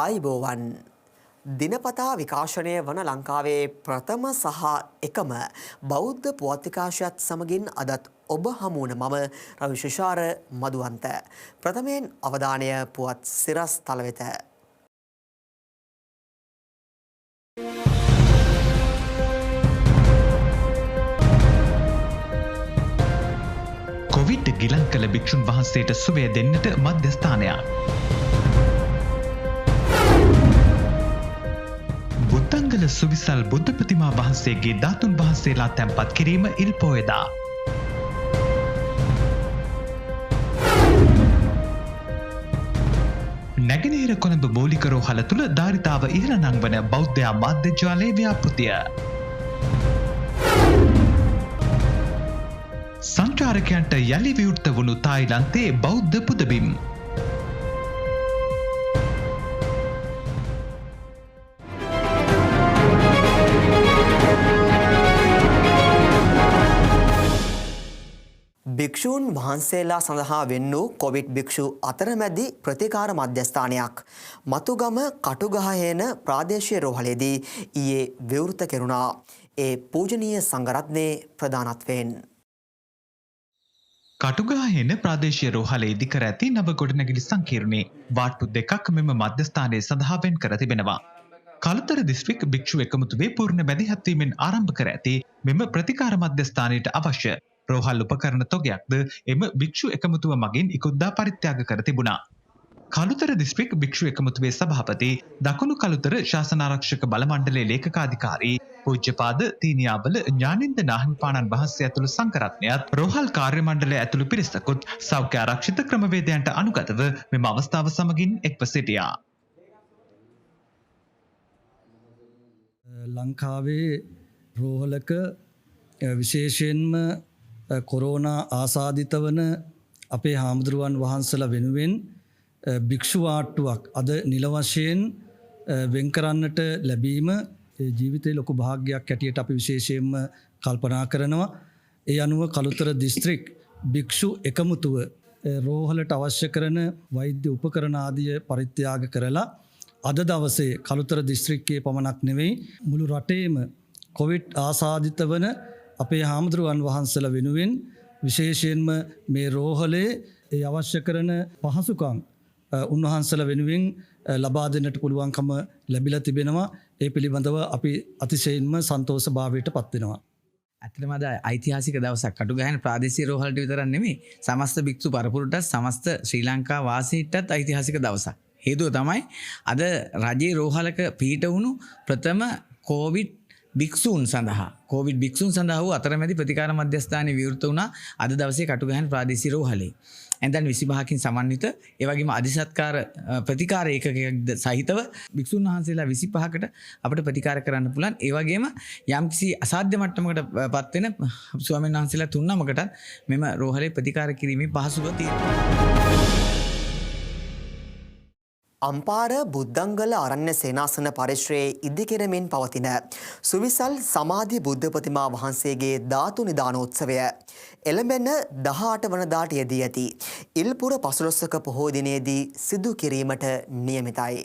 ආයිබෝවන් දිනපතා විකාශනය වන ලංකාවේ ප්‍රථම සහ එකම බෞද්ධ පුවත් විකාශයත් සමගින් අදත් ඔබ හමුවන මම රවිශෂාර මදුවන්ත. ප්‍රථමයෙන් අවධානය පුවත් සිරස් තල වෙත. කොවිඩ් ගිලන් කළ භික්ෂුන් වහන්සේට සුවය දෙන්නට මධ්‍යස්ථානයක්. බුත්තංගල සුවිසල් බුද්ධ ප්‍රතිමා වහන්සේගේ ධාතුන් වහන්සේලා තැන්පත් කිරීම ඉල්පෝයදා. නැගෙනහිර කොළඹ මූලික රෝහල තුළ ධාරිතාව ඉහළ නංවන බෞද්ධ මාධ්‍ය ජාලයේ ව්‍යාපෘතිය. සංචාරකයන්ට යළි විවෘත වුණු තායිලන්තයේ බෞද්ධ පුදබිම්. භික්ෂූන් වහන්සේලා සඳහා වෙන් වූ කොවිඩ් භික්ෂු අතරමැදි ප්‍රතිකාර මධ්‍යස්ථානයක් මතුගම කටුගහයන ප්‍රාදේශීය රෝහලේදී ඊයේ විවෘත කෙරුණා. ඒ පූජනීය සංඝරත්නයේ ප්‍රධානත්වයෙන් කටුගහයන ප්‍රාදේශීය රෝහලේ ඉදිකර ඇති නව ගොඩනැගිලි සංකීර්ණයේ වාට්ටු දෙකක් මෙම මධ්‍යස්ථානයේ සඳහා වෙන් කර තිබෙනවා. කලතර දිස්ත්‍රික් භික්ෂු එකමුතුවේ පූර්ණ මැදිහත්වීමෙන් ආරම්භ කර ඇති මෙම ප්‍රතිකාර මධ්‍යස්ථානයට අවශ්‍ය රෝහල් උපකරණ තොගයක්ද එම භික්ෂු එකමුතුව මගින් ඉකුද්දා පරිත්‍යාග කර තිබුණා. කළුතර දිස්ත්‍රික් භික්ෂු එකමුතුවේ සභාපති දකුණු කළුතර ශාසනාරක්ෂක බල මණ්ඩලයේ ලේකකාධිකාරී පූජ්‍යපාද තීනියාවල ඥානින්ද නාහිමිපාණන් වහන්සේ ඇතුළු සංඝරත්නයත් රෝහල් කාර්ය මණ්ඩලය ඇතුළු පිරිසකුත් සෞඛ්‍ය ආරක්ෂිත ක්‍රමවේදයන්ට අනුගතව මෙම අවස්ථාව සමගින් එක්ව සිටියා. ලංකාවේ රෝහලක විශේෂයෙන්ම කොරෝනා ආසාදිත වන අපේ හාමුදුරුවන් වහන්සලා වෙනුවෙන් භික්ෂු ආට්ටුවක් අද නිල වශයෙන් වෙන් කරන්නට ලැබීම ජීවිතයේ ලොකු භාග්‍යයක් හැටියට අපි විශේෂයෙන්ම කල්පනා කරනවා. ඒ අනුව කළුතර දිස්ත්‍රික් භික්ෂු එකමුතුව රෝහලට අවශ්‍ය කරන වෛද්‍ය උපකරණ ආදිය පරිත්‍යාග කරලා අද දවසේ කළුතර දිස්ත්‍රික්කයේ පමණක් නෙවෙයි මුළු රටේම කොවිඩ් ආසාදිත වන අපේ හාමුදුරුවන් වහන්සලා වෙනුවෙන් විශේෂයෙන්ම මේ රෝහලේ ඒ අවශ්‍ය කරන පහසුකම් උන්වහන්සලා වෙනුවෙන් ලබා දෙන්නට පුළුවන්කම ලැබිලා තිබෙනවා. ඒ පිළිබඳව අපි අතිශයින්ම සන්තෝෂ භාවයට පත් වෙනවා. ඇත්තටම අද ඓතිහාසික දවසක්. කටුගහන ප්‍රාදේශීය රෝහලට විතරක් නෙමෙයි සමස්ත භික්ෂු පරපුරටත් සමස්ත ශ්‍රී ලංකා වාසීන්ටත් ඓතිහාසික දවසක්. හේතුව තමයි අද රජයේ රෝහලක පිහිට වුණු ප්‍රථම කොවිඩ් භික්ෂූන් සඳහා කොවිඩ් භික්ෂූන් සඳහා වූ අතරමැදි ප්‍රතිකාර මධ්‍යස්ථානයේ විවෘත වුණා අද දවසේ කටුගහන ප්‍රාදේශීය රෝහලේ. එන්දන් 25කින් සමන්විත ඒ වගේම අධිසත්කාර ප්‍රතිකාර ඒකකයක්ද සහිතව භික්ෂුන් වහන්සේලා 25කට අපිට ප්‍රතිකාර කරන්න පුළුවන්. ඒ වගේම යම්කිසි අසාධ්‍ය මට්ටමකට පත් වෙන ස්වාමීන් වහන්සේලා 3 මෙම රෝහලේ ප්‍රතිකාර කිරීමේ පහසුව තියෙනවා. අම්පාර බුද්ධංගල අරණ්‍ය සේනාසන පරිශ්‍රයේ ඉදිකෙරමින් පවතින සුවිසල් සමාධි බුද්ධ ප්‍රතිමා වහන්සේගේ ධාතු නිදානෝත්සවය එළඹෙන 18 වනදාට යෙදී ඇති ඉල්පුර පසළොස්වක පොහෝ දිනයේදී සිදු කිරීමට නියමිතයි.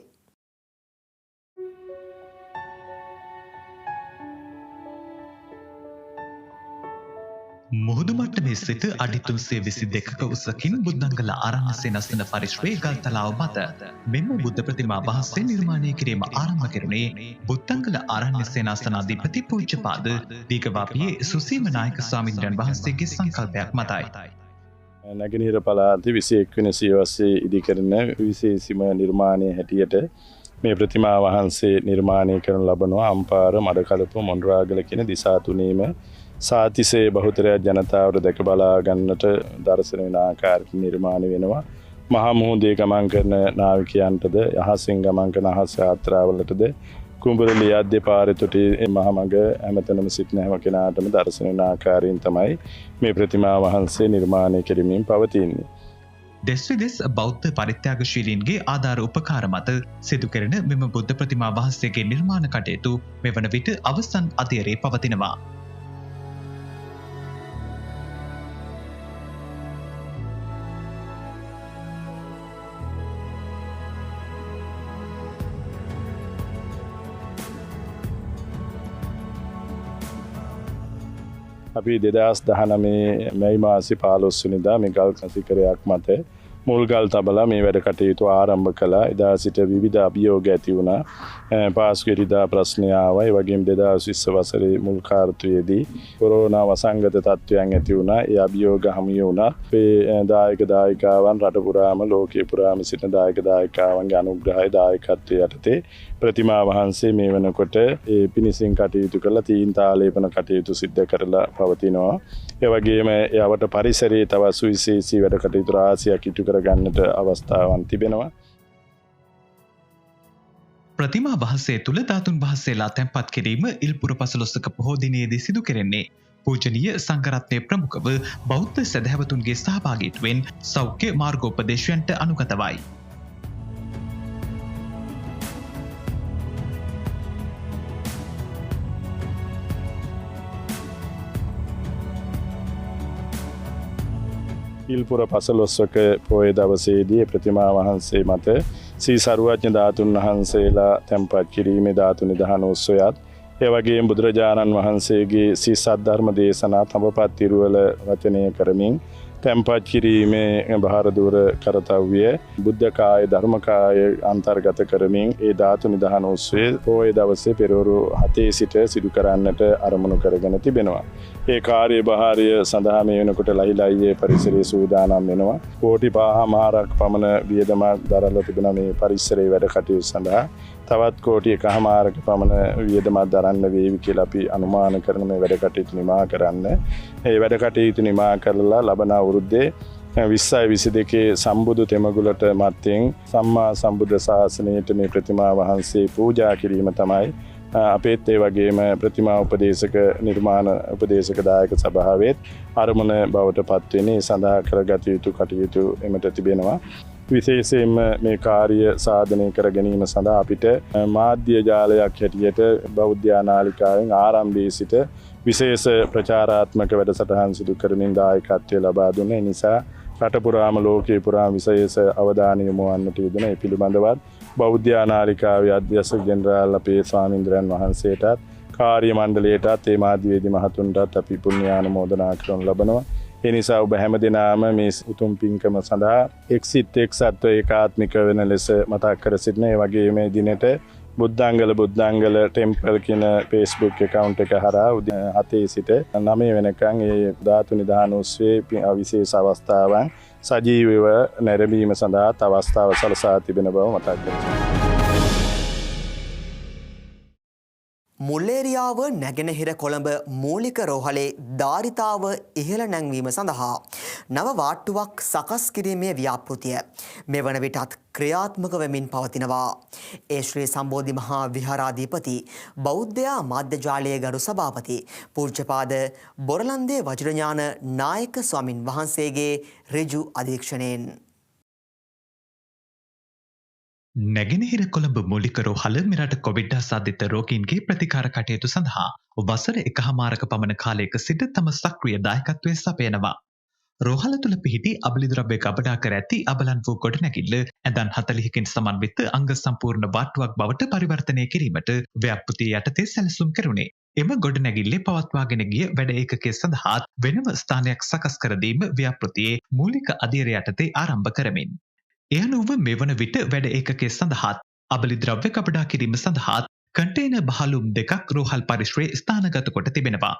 මුහුදු මට්ටමේ සිට අඩි 322ක උසකින් බුද්ධංගල ආරණ්‍ය සේනාසන පරිශ්‍රයේ ගල්තලාව මත මෙම බුද්ධ ප්‍රතිමා වහන්සේ නිර්මාණය කිරීම ආරම්භ කෙරුණේ බුද්ධංගල ආරණ්‍ය සේනාසනාධිපති පූජ්‍යපාද දීඝවාපියේ සුසීම නායක ස්වාමීන් වහන්සේගේ සංකල්පයක් මතයි. නැගෙනහිර පළාතේ 21 වෙනි සියවසේ ඉදිකරන විශේෂම නිර්මාණයේ හැටියට මේ ප්‍රතිමා වහන්සේ නිර්මාණය කරන ලබනවා අම්පාර මඩකලපුව මොණරාගල කියන දිසා තුනේම සාතිසේ බහුතරය ජනතාවට දැක බලා ගන්නට දර්ශන වෙන ආකාරයකින් නිර්මාණය වෙනවා. මහා මුහුදේ ගමන් කරන නාවිකයන්ටද යහසින් ගමන් කරන අහස් යාත්‍රාවලටද කුඹුරළි යද්දී පාරේ තුටි මහා මඟ හැමතැනම සිටින හැම කෙනාටම දර්ශන වෙන ආකාරයෙන් තමයි මේ ප්‍රතිමා වහන්සේ නිර්මාණය කෙරෙමින් පවතින්නේ. දෙස් විදෙස් බෞද්ධ පරිත්‍යාගශීලීන්ගේ ආධාර උපකාර මත සිදු කෙරෙන මෙම බුද්ධ ප්‍රතිමා වහන්සේගේ නිර්මාණ කටයුතු මෙවන විට අවසන් අධීරයේ පවතිනවා. අපි 2019 මැයි මාසේ 15 වෙනිදා මේ ගල් කසිකරයක් මත මුල් ගල් තබලා මේ වැඩ කටයුතු ආරම්භ කළා. එදා සිට විවිධ අභියෝග ඇති වුණා. පාස්කෙරිදා ප්‍රශ්න ආවා. ඒ වගේම 2020 වසරේ මුල් කාර්තුවේදී කොරෝනා වසංගත තත්ත්වයන් ඇති වුණා. ඒ අභියෝග හමු වුණා. අපේ දායක දායිකාවන් රට පුරාම ලෝකයේ පුරාම සිටින දායක දායිකාවන්ගේ අනුග්‍රහය දායකත්වයේ යටතේ ප්‍රතිමා වහන්සේ මේ වෙනකොට ඒ පිනිසින් කටයුතු කරලා තීන්තාලේපන කටයුතු සිද්ධ කරලා පවතිනවා. ඒ වගේම යවට පරිසරයේ තව සුවිශේෂී වැඩ කටයුතු රාශියක් ඉටු කරගන්නට අවස්ථාවන් තිබෙනවා. ප්‍රතිමා වහන්සේ තුළ ධාතුන් වහන්සේලා තැන්පත් කිරීම ඉල්පුර පසළොස්වක පොහෝ දිනයේදී සිදු කෙරෙන්නේ පූජනීය සංඝරත්නය ප්‍රමුඛව බෞද්ධ සැදැහැවතුන්ගේ සහභාගීත්වයෙන් සෞඛ්‍ය මාර්ගෝපදේශයන්ට අනුගතවයි. ඉල්පුර පසළොස්වක පොය දවසේදී ප්‍රතිමා වහන්සේ මත ශ්‍රී සරුවඥ ධාතුන් වහන්සේලා තැන්පත් කිරීමේ ධාතු නිධාන උත්සවයත් ඒ වගේම බුදුරජාණන් වහන්සේගේ ශ්‍රී සද්ධර්ම දේශනා තඹපත් තිරුවල වචනය කරමින් තැන්පත් කිරීමේ භාරදූර කරතව්‍ය බුද්ධ කාය ධර්ම කාය අන්තර්ගත කරමින් ඒ ධාතු නිධාන උත්සවයේ පොය දවසේ පෙරවරු 7 සිට සිදු කරන්නට අරමුණු කරගෙන තිබෙනවා. ඒ කාර්යභාරය සඳහා මේ වෙනකොට ලහිලයියේ පරිසරයේ සූදානම් වෙනවා. කෝටි 5මාරක් පමණ වියදමක් දරලා තිබෙන මේ පරිසරයේ වැඩ කටයුතු සඳහා තවත් කෝටි 1මාරක පමණ වියදමක් දරන්න වේවි කියලා අපි අනුමාන කරන මේ වැඩ කටයුතු නිමා කරන්න. මේ වැඩ කටයුතු නිමා කරලා ලබන අවුරුද්දේ 2022 සම්බුදු තෙමගුලට මත්තෙන් සම්මා සම්බුද්ධ ශාසනයට මේ ප්‍රතිමා වහන්සේ පූජා කිරීම තමයි අපේත් ඒ වගේම ප්‍රතිමා උපදේශක නිර්මාණ උපදේශක දායක සභාවෙත් අරමුණ බවට පත්වෙන්නේ සඳහා කරගත යුතු කටයුතු එමට තිබෙනවා. විශේෂයෙන්ම මේ කාර්ය සාධනය කර ගැනීම සඳහා අපිට මාධ්‍ය ජාලයක් හැටියට බෞද්ධ නාලිකාවෙන් ආරම්භයේ සිට විශේෂ ප්‍රචාරාත්මක වැඩසටහන් සිදු කරමින් දායකත්වය ලබා දුන්නේ. නිසා රට පුරාම ලෝකයේ පුරාම විශේෂ අවධානය යොමු වන්නට යෙදුන ඒ පිළිබඳවත් බෞද්ධ නාලිකාවේ අධ්‍යක්ෂක ජෙනරාල් අපේ ස්වාමීන්ද්‍රයන් වහන්සේටත් කාර්ය මණ්ඩලයටත් ඒ මාධ්‍යවේදී මහතුන්ටත් අපි පුණ්‍යානුමෝදනා කරනු ලබනවා. ඒ නිසා ඔබ හැමදෙනාම මේ උතුම් පින්කම සඳහා එක්සිට එක්සත්ව ඒකාත්මික වෙන ලෙස මතක් කර සිටින. ඒ වගේ මේ දිනට බුද්ධාංගල ටෙම්පල් කියන Facebook account එක හරහා 7 සිට 9 වෙනකන් ඒ ධාතු නිධාන උත්සවයේ විශේෂ අවස්ථාවන් සජීවව නැරඹීම සඳහා අවස්ථාව සලසා තිබෙන බව මතක් කරනවා. මුල්ලේරියාව නැගෙනහිර කොළඹ මූලික රෝහලේ ධාරිතාව ඉහළ නැංවීම සඳහා නව වාට්ටුවක් සකස් කිරීමේ ව්‍යාපෘතිය මෙවන විටත් ක්‍රියාත්මක වෙමින් පවතිනවා. ඒ ශ්‍රී සම්බෝධි මහා විහාරාධිපති බෞද්ධයා මාධ්‍යජාලයේ ගරු සභාපති පූජ්‍යපාද බොරලන්දේ වජිරඥාන නායක ස්වාමින් වහන්සේගේ ඍජු අධීක්ෂණයෙන් නැගෙනහිර කොළඹ මූලික රෝහල මෙරට කොවිඩ් සාධිත රෝගීන්ගේ ප්‍රතිකාර කටයුතු සඳහා වසර 1මාරක පමණ කාලයක සිට තම සක්‍රිය දායකත්වය සපයනවා. රෝහල තුළ පිහිටි අබලිද්‍රව්‍ය ගබඩා කර ඇති අබලන් වූ ගොඩනැගිල්ල ඇඳන් 40කින් සමන්විත අංග සම්පූර්ණ වාට්ටුවක් බවට පරිවර්තනය කිරීමට ව්‍යාපෘතිය යටතේ සැලසුම් කෙරුණේ. එම ගොඩනැගිල්ලේ පවත්වාගෙන ගිය වැඩ ඒකකයේ සඳහා වෙනම ස්ථානයක් සකස් කර දීම ව්‍යාපෘතියේ මූලික අධීරය යටතේ ආරම්භ කරමින් එය අනුව මෙවන විට වැඩ ඒකකයේ සඳහාත් අබලිද්‍රව්‍ය කපඩා කිරීම සඳහාත් කන්ටේනර් බහලුම් 2ක් රෝහල් පරිශ්‍රයේ ස්ථානගත කොට තිබෙනවා.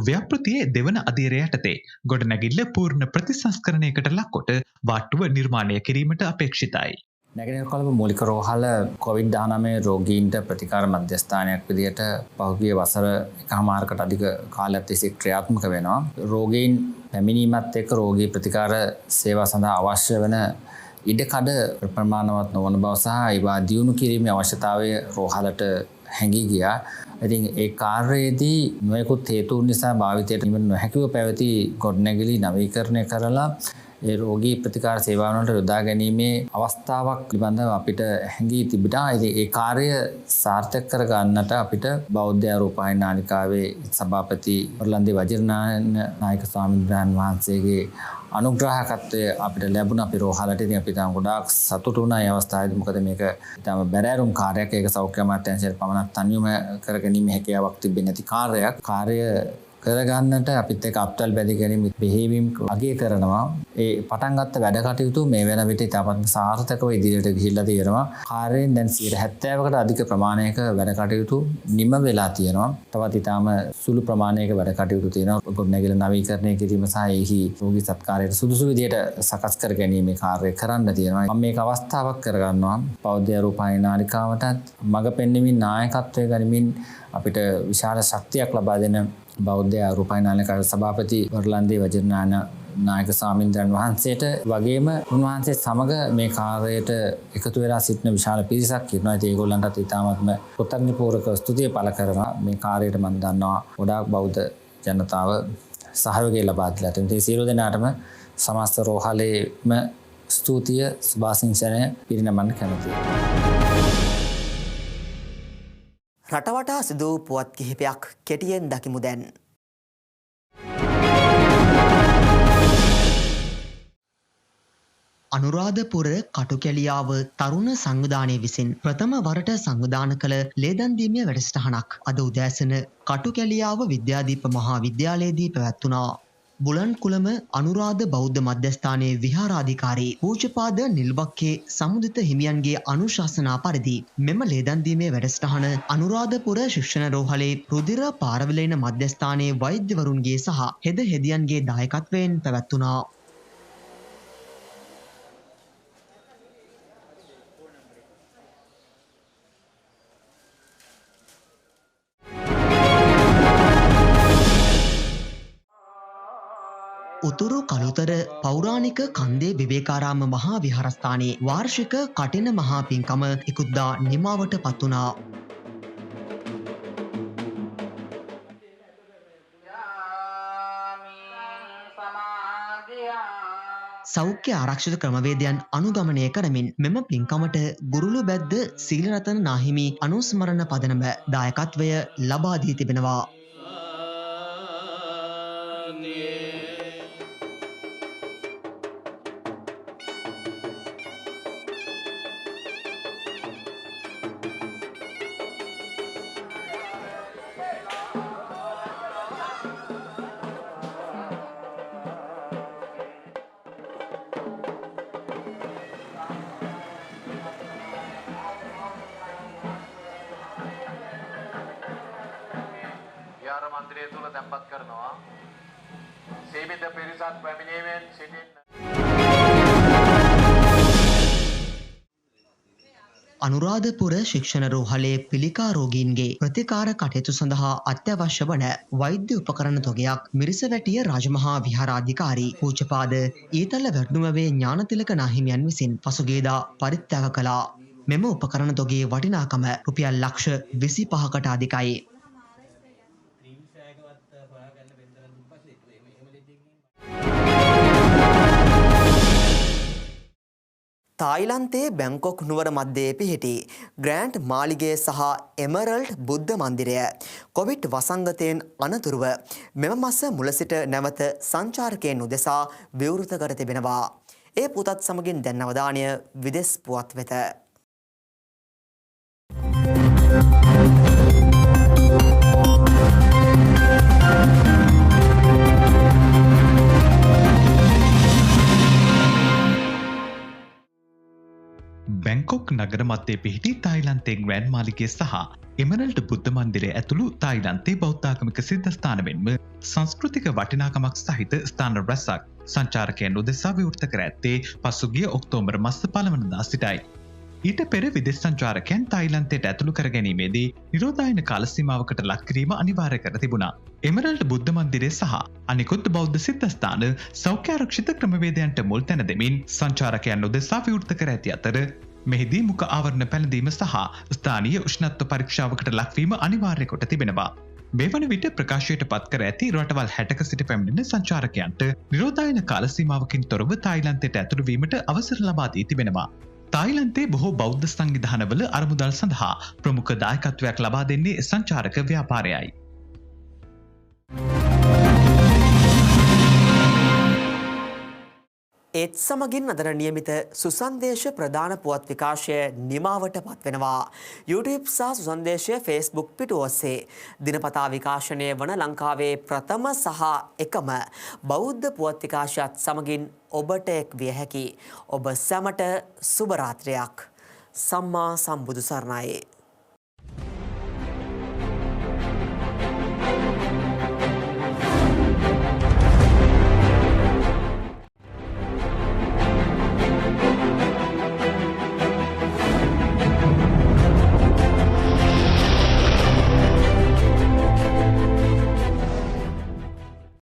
ව්‍යාපෘතියේ දෙවන අධීරය යටතේ ගොඩනැගිල්ල පූර්ණ ප්‍රතිසංස්කරණයකට ලක්කොට වාට්ටුව නිර්මාණය කිරීමට අපේක්ෂිතයි. නැගෙනහිර කොළඹ මූලික රෝහල COVID-19 රෝගීන්ට ප්‍රතිකාර මධ්‍යස්ථානයක් විදිහට පහුගිය වසර 1මාරකට අධික කාලයක් තිස්සේ ක්‍රියාත්මක වෙනවා. රෝගීන් පැමිණීමත් එක්ක රෝගී ප්‍රතිකාර සේවා සඳහා අවශ්‍ය වන ඉඩකඩ ප්‍රමාණවත් නොවන බව සහ ඒවා දියුණු කිරීමේ අවශ්‍යතාවය රෝහලට හැඟී ගියා. ඉතින් ඒ කාර්යයේදී නොයෙකුත් හේතුන් නිසා භාවිතයට නොහැකිව පැවති ගොඩනැගිලි නවීකරණය කරලා ඒ රෝගී ප්‍රතිකාර සේවාවන් වලට යොදා ගැනීමේ අවස්ථාවක් පිළිබඳව අපිට හැඟී තිබිලා. ඉතින් ඒ කාර්ය සාර්ථක කර ගන්නට අපිට බෞද්ධ රූපවාහිනී නාලිකාවේ සභාපති වරලන්දේ වජිරඥාන නායක ස්වාමීන් වහන්සේගේ අනුග්‍රහකත්වය අපිට ලැබුණ අපි රෝහලට. ඉතින් අපි තාම ගොඩාක් සතුටු වුණා මේ අවස්ථාවේදී. මොකද මේක ඊටම බැරෑරුම් කාර්යයක්. ඒක සෞඛ්‍ය අමාත්‍යාංශයට පමණක් තනියම කරගැනීමේ හැකියාවක් තිබෙන්නේ නැති කාර්යයක්. කාර්ය කරගන්නට අපිත් එක්ක අපතල් බැඳි ගැනීම බෙහෙවින් අගය කරනවා. ඒ පටන් ගත්ත වැඩ කටයුතු මේ වෙන විට ඉතාමත් සාර්ථකව ඉදිරියට ගිහිල්ලා තියෙනවා. කාර්යයෙන් දැන් 70%කට අධික ප්‍රමාණයක වැඩ කටයුතු නිම වෙලා තියෙනවා. තවත් ඉතාම සුළු ප්‍රමාණයක වැඩ කටයුතු තියෙනවා. ගොඩනැගිල්ල නවීකරණය කිරීම සහ එහි රෝගී සත්කාරයට සුදුසු විදියට සකස් කර ගැනීමේ කාර්යය කරන්න තියෙනවා. මම මේක අවස්ථාවක් කරගන්නවා. බෞද්ධ රූපවාහිනී නාලිකාවටත් මඟ පෙන්වමින් නායකත්වය ගනිමින් අපිට විශාල ශක්තියක් ලබා දෙන බෞද්ධ රූපවාහිනී නාලිකාවේ සභාපති වර්ලන්දේ වජිරනාන නායක ස්වාමීන්ද්‍රයන් වහන්සේට වගේම උන්වහන්සේ සමග මේ කාර්යයට එකතු වෙලා සිටින විශාල පිරිසක් ඉන්නවා. ඒ ඒගොල්ලන්ටත් ඉතාමත්ම කෘතඥපූර්වක ස්තුතිය පළ කරනවා. මේ කාර්යයට මම දන්නවා ගොඩාක් බෞද්ධ ජනතාව සහයෝගය ලබා දීලා තියෙනවා. ඒ සියලු දෙනාටම සමස්ත රෝහලේම ස්තුතිය සුභාසිංසනය පිරිනමන්න කැමතියි. රටවටා සිදු පුවත් කිහිපයක් කෙටියෙන් දකිමු දැන්. අනුරාධපුර කටුකැලියාව තරුණ සංවිධානය විසින් ප්‍රථම වරට සංවිධාන කළ ලේදන් දීමේ වැඩසටහනක් අද උදෑසන කටුකැලියාව විද්‍යාදීප මහා විද්‍යාලයේදී පැවැත්වුණා. බුලන්කුළම අනුරාධ බෞද්ධ මධ්‍යස්ථානයේ විහාරාධිකාරී පූජ්‍යපාද නිල්වක්කේ සමුදිත හිමියන්ගේ අනුශාසනා පරිදි මෙම ලේදන් දීමේ වැඩසටහන අනුරාධපුර ශික්ෂණ රෝහලේ රුධිර පාරවලේන මධ්‍යස්ථානයේ වෛද්‍යවරුන්ගේ සහ හෙද හෙදියන්ගේ දායකත්වයෙන් පැවැත්වුණා. උතුරු කළුතර පෞරාණික කන්දේ විවේකාරාම මහා විහාරස්ථානයේ වාර්ෂික කටින මහා පින්කම ඉකුද්දා නිමාවට පත් වුණා. සෞඛ්‍ය ආරක්ෂිත ක්‍රමවේදයන් අනුගමනය කරමින් මෙම පින්කමට ගුරුළු බැද්ද සීලරතන නාහිමි අනුස්මරණ පදනම දායකත්වය ලබා දී තිබෙනවා. මන්දිරය තුළ තැන්පත් කරනවා. සීමිත පිරිසක් පැමිණීමෙන් සිටින්න. අනුරාධපුර ශික්ෂණ රෝහලේ පිළිකා රෝගීන්ගේ ප්‍රතිකාර කටයුතු සඳහා අත්‍යවශ්‍ය වන වෛද්‍ය උපකරණ තොගයක් මිරිසවැටිය රාජමහා විහාරාධිකාරී පූජ්‍යපාද ඊතල වැටුමවේ ඥානතිලක නාහිමියන් විසින් පසුගියදා පරිත්‍යාග කළා. මෙම උපකරණ තොගේ වටිනාකම රුපියල් ලක්ෂ 25කට අධිකයි. තායිලන්තයේ බැංකොක් නුවර මැදේ පිහිටි ග්‍රෑන්ඩ් මාලිගය සහ එමරල්ඩ් බුද්ධ මන්දිරය කොවිඩ් වසංගතයෙන් අනතුරුව මෙම මාස මුල සිට නැවත සංචාරකයන් උදෙසා විවෘත කර තිබෙනවා. ඒ පුතත් සමගින් දැන් අවධානය විදෙස් පුවත් වෙත. බැංකොක් නගර මතේ පිහිටි තායිලන්තයේ ග්‍රෑන්ඩ් මාලිගය සහ එමරල්ඩ් බුද්ධ මන්දිරය ඇතුළු තායිලන්තයේ බෞද්ධාගමික සිද්ධස්ථාන මෙන්ම සංස්කෘතික වටිනාකමක් සහිත ස්ථාන රැසක් සංචාරකයන් උදෙසා විවෘත කර ඇත්තේ පසුගිය ඔක්තෝබර් මාස 1 වෙනිදා සිටයි. ඊට පෙර විදේශ සංචාරකයන් තායිලන්තයට ඇතුළු කර ගැනීමේදී නිරෝධායන කාල සීමාවකට ලක් කිරීම අනිවාර්ය කර තිබුණා. එමරල්ඩ් බුද්ධ මන්දිරය සහ අනිකුත් බෞද්ධ සිද්ධස්ථාන සෞඛ්‍ය ආරක්ෂිත ක්‍රමවේදයන්ට මුල් තැන දෙමින් සංචාරකයන් උදෙසා විවෘත කර ඇති අතර මෙහිදී මුඛ ආවරණ පැළඳීම සහ ස්ථානීය උෂ්ණත්ව පරීක්ෂාවකට ලක්වීම අනිවාර්ය කොට තිබෙනවා. මේ වන විට ප්‍රකාශයට පත් කර ඇති රටවල් 60ක සිට පැමිණෙන සංචාරකයන්ට නිරෝධායන කාල සීමාවකින් තොරව තායිලන්තයට ඇතුළු වීමට අවසර ලබා දී තිබෙනවා. තායිලන්තයේ බොහෝ බෞද්ධ සංවිධානවල අරමුදල් සඳහා ප්‍රමුඛ දායකත්වයක් ලබා දෙන්නේ සංචාරක ව්‍යාපාරයයි. ඒත් සමගින් අදර නියමිත සුසන්දේශ ප්‍රධාන පුවත් විකාශය නිමාවට පත්වෙනවා. YouTube සහ සුසන්දේශය Facebook පිටු ඔස්සේ දිනපතා විකාශනය වන ලංකාවේ ප්‍රථම සහ එකම බෞද්ධ පුවත් විකාශයත් සමගින් ඔබට එක් විය හැකි. ඔබ සැමට සුබ රාත්‍රියක්. සම්මා සම්බුදු සරණයි.